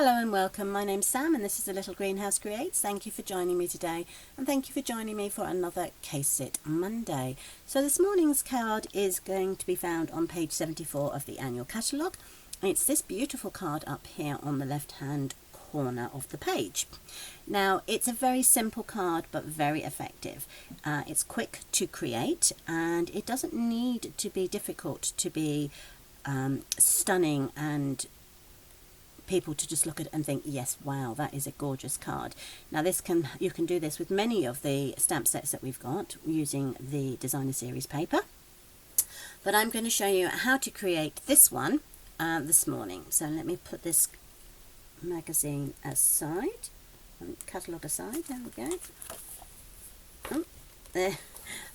Hello and welcome, my name's Sam and this is A Little Greenhouse Creates. Thank you for joining me today and thank you for joining me for another Case It Monday. So this morning's card is going to be found on page 74 of the annual catalogue. It's this beautiful card up here on the left hand corner of the page. Now it's a very simple card but very effective. It's quick to create and it doesn't need to be difficult to be stunning and people to just look at it and think, yes, wow, that is a gorgeous card. Now you can do this with many of the stamp sets that we've got using the Designer Series paper, but I'm going to show you how to create this one this morning. So let me put this magazine aside, catalogue aside, there we go. Oh, there.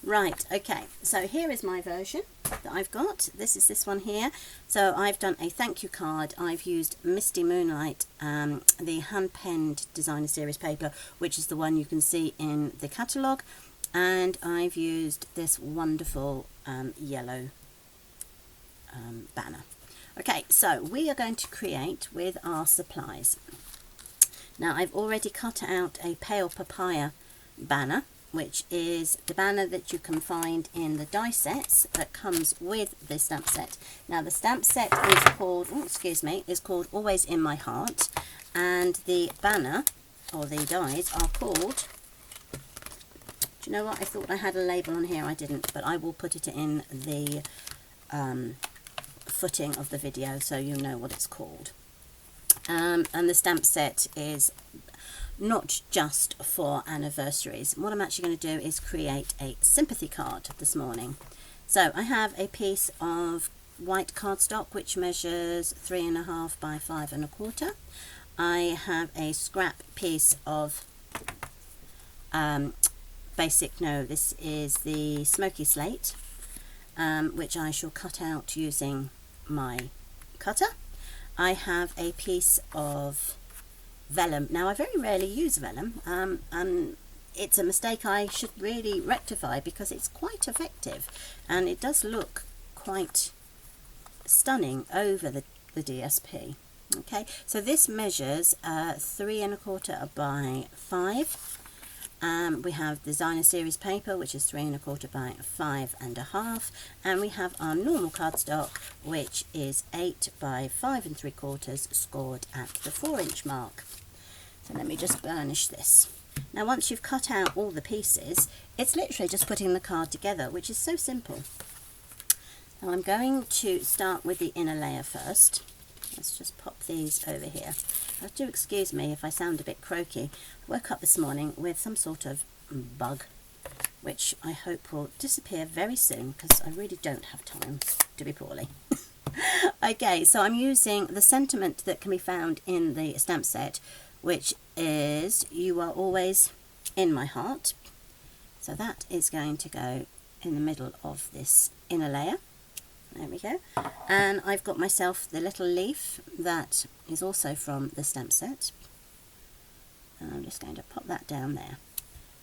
Right, okay, so here is my version that I've got. This is this one here. So I've done a thank you card. I've used Misty Moonlight, the hand-penned Designer Series paper, which is the one you can see in the catalogue, and I've used this wonderful yellow banner. Okay, so we are going to create with our supplies. Now I've already cut out a pale papaya banner, which is the banner that you can find in the die sets that comes with the stamp set. Now the stamp set is called, is called Always in My Heart, and the banner, or the dies, are called, do you know what, I thought I had a label on here, I didn't, but I will put it in the footing of the video so you know what it's called. And the stamp set is not just for anniversaries. What I'm actually going to do is create a sympathy card this morning. So I have a piece of white cardstock which measures 3.5 by 5 1/4. I have a scrap piece of this is the smoky slate, which I shall cut out using my cutter. I have a piece of vellum. Now I very rarely use vellum, and it's a mistake I should really rectify because it's quite effective and it does look quite stunning over the DSP. Okay, so this measures 3 1/4 by 5. We have Designer Series paper, which is 3 1/4 by 5 1/2, and we have our normal cardstock, which is 8 by 5 3/4, scored at the 4-inch mark. So let me just burnish this. Now once you've cut out all the pieces, it's literally just putting the card together, which is so simple. Now I'm going to start with the inner layer first. Let's just pop these over here. Do excuse me if I sound a bit croaky. I woke up this morning with some sort of bug, which I hope will disappear very soon because I really don't have time to be poorly. Okay, so I'm using the sentiment that can be found in the stamp set, which is You Are Always in My Heart. So that is going to go in the middle of this inner layer. There we go. And I've got myself the little leaf that is also from the stamp set. And I'm just going to pop that down there.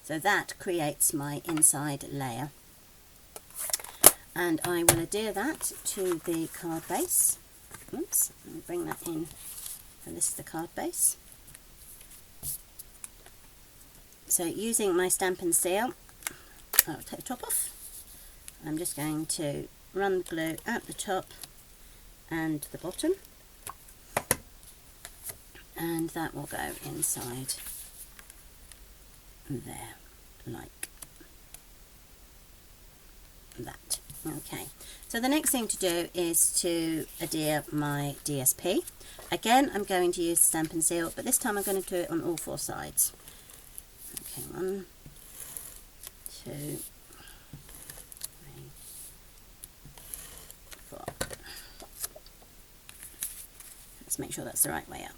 So that creates my inside layer. And I will adhere that to the card base. Oops, let me bring that in. So this is the card base. So using my Stamp and Seal, I'll take the top off. I'm just going to run the glue at the top and the bottom, and that will go inside there like that. Okay, so the next thing to do is to adhere my DSP. Again, I'm going to use Stamp and Seal, but this time I'm going to do it on all 4 sides. Okay, 1, 2, 3, 4. Let's make sure that's the right way up.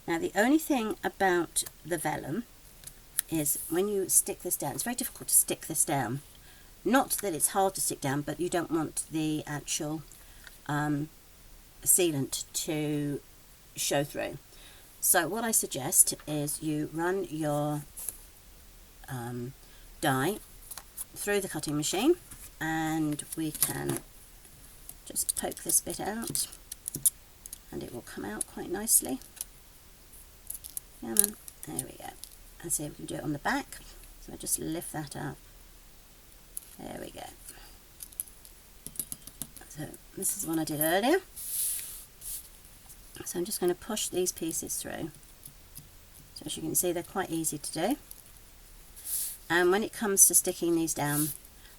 Now the only thing about the vellum is when you stick this down, it's very difficult to stick this down. Not that it's hard to stick down, but you don't want the actual sealant to show through. So what I suggest is you run your die through the cutting machine, and we can just poke this bit out and it will come out quite nicely. Come on, there we go. And see if we can do it on the back. So I just lift that up. There we go. So this is one I did earlier. So I'm just going to push these pieces through. So as you can see, they're quite easy to do. And when it comes to sticking these down,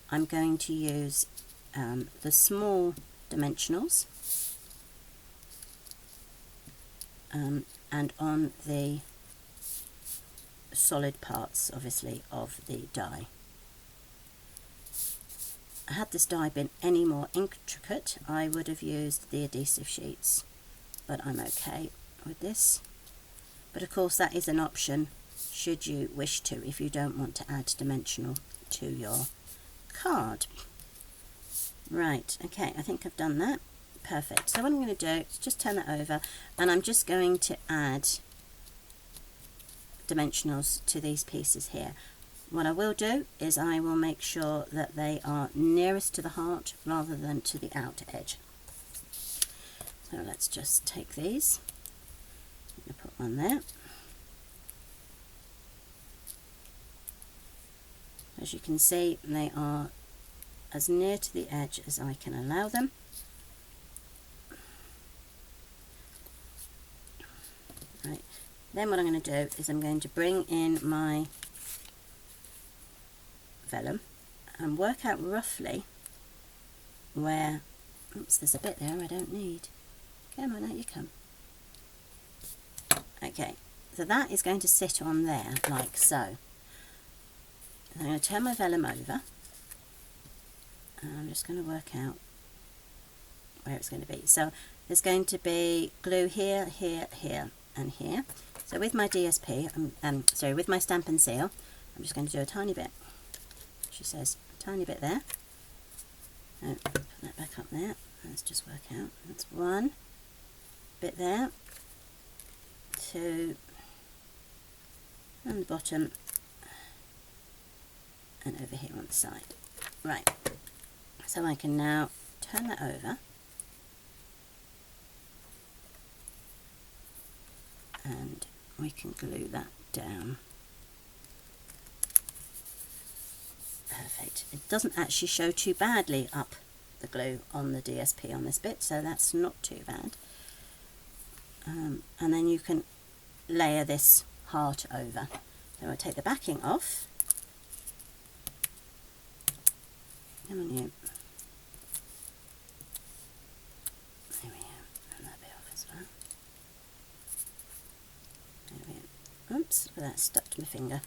I'm going to use the small dimensionals and on the solid parts, obviously, of the die. Had this die been any more intricate, I would have used the adhesive sheets, but I'm okay with this. But of course that is an option should you wish to, if you don't want to add dimensional to your card. Right, okay, I think I've done that. Perfect. So what I'm going to do is just turn that over, and I'm just going to add dimensionals to these pieces here. What I will do is I will make sure that they are nearest to the heart rather than to the outer edge. So let's just take these. I'm going to put one there. As you can see, they are as near to the edge as I can allow them. Right. Then what I'm going to do is I'm going to bring in my vellum and work out roughly where, oops, there's a bit there I don't need. Come on, out you come. Okay, so that is going to sit on there like so. I'm going to turn my vellum over, and I'm just going to work out where it's going to be. So there's going to be glue here, here, here, and here. So with my DSP, with my Stampin' Seal, I'm just going to do a tiny bit. She says a tiny bit there. So put that back up there. Let's just work out. That's one bit there, two, and the bottom, and over here on the side. Right, so I can now turn that over and we can glue that down. Perfect. It doesn't actually show too badly up the glue on the DSP on this bit, so that's not too bad. And then you can layer this heart over. So I'll take the backing off. Come on, you. There we go. And that bit off as well. There we go. Oops, that stuck to my finger.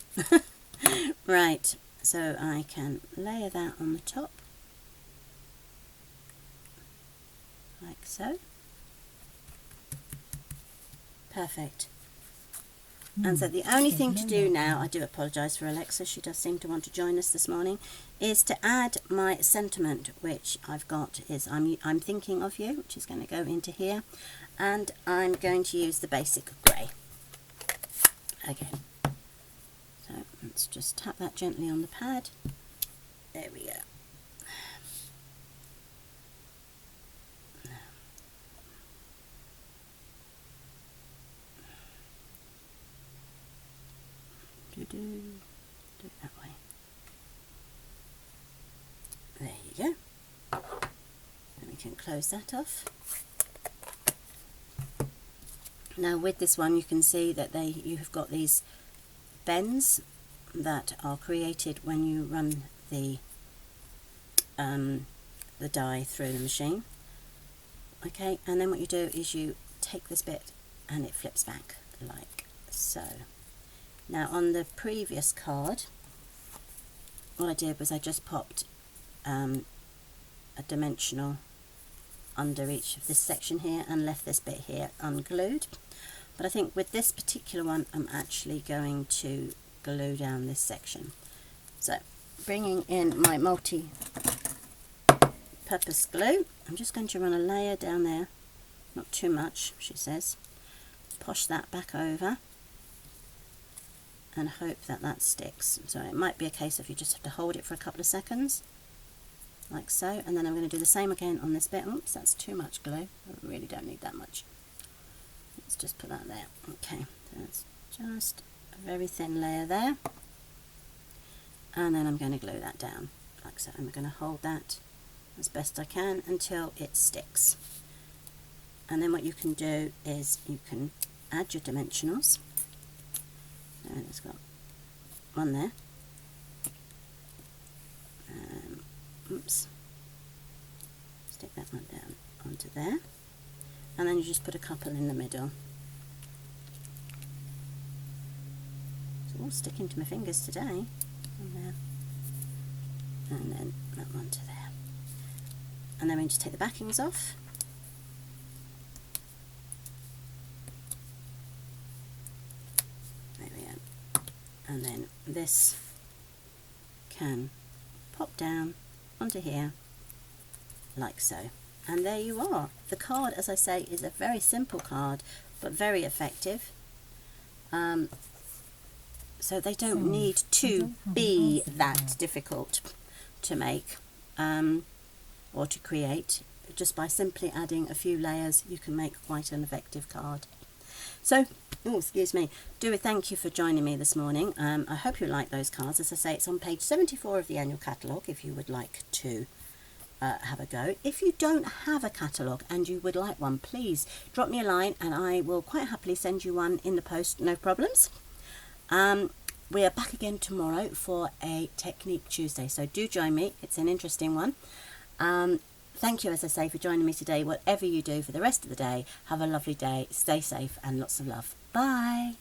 Right, so I can layer that on the top. Like so. Perfect. And so the only thing to do now, I do apologise for Alexa, she does seem to want to join us this morning, is to add my sentiment, which I've got is I'm thinking of you, which is going to go into here, and I'm going to use the basic grey again. So let's just tap that gently on the pad. There we go. Do it that way. There you go. And we can close that off. Now with this one you can see that you have got these bends that are created when you run the die through the machine. Okay, and then what you do is you take this bit and it flips back like so. Now on the previous card, what I did was I just popped a dimensional under each of this section here and left this bit here unglued. But I think with this particular one I'm actually going to glue down this section. So bringing in my multi-purpose glue, I'm just going to run a layer down there, not too much she says, push that back over and hope that that sticks. So it might be a case of you just have to hold it for a couple of seconds like so, and then I'm going to do the same again on this bit. Oops, that's too much glue. I really don't need that much. let's just put that there. Okay, so that's just a very thin layer there, and then I'm going to glue that down like so. I'm going to hold that as best I can until it sticks. And then what you can do is you can add your dimensionals. And it's got one there. Oops. Stick that one down onto there. And then you just put a couple in the middle. It's all sticking to my fingers today. On there. And then that one to there. And then we just take the backings off. There we go. And then this can pop down onto here like so. And there you are. The card, as I say, is a very simple card but very effective. So they don't need to be that difficult to make or to create. Just by simply adding a few layers you can make quite an effective card. So, oh, excuse me, do thank you for joining me this morning. I hope you like those cards. As I say, it's on page 74 of the annual catalogue if you would like to have a go. If you don't have a catalogue and you would like one, please drop me a line and I will quite happily send you one in the post, no problems. We are back again tomorrow for a Technique Tuesday, so do join me. It's an interesting one. Thank you, as I say, for joining me today. Whatever you do for the rest of the day, have a lovely day, stay safe and lots of love. Bye.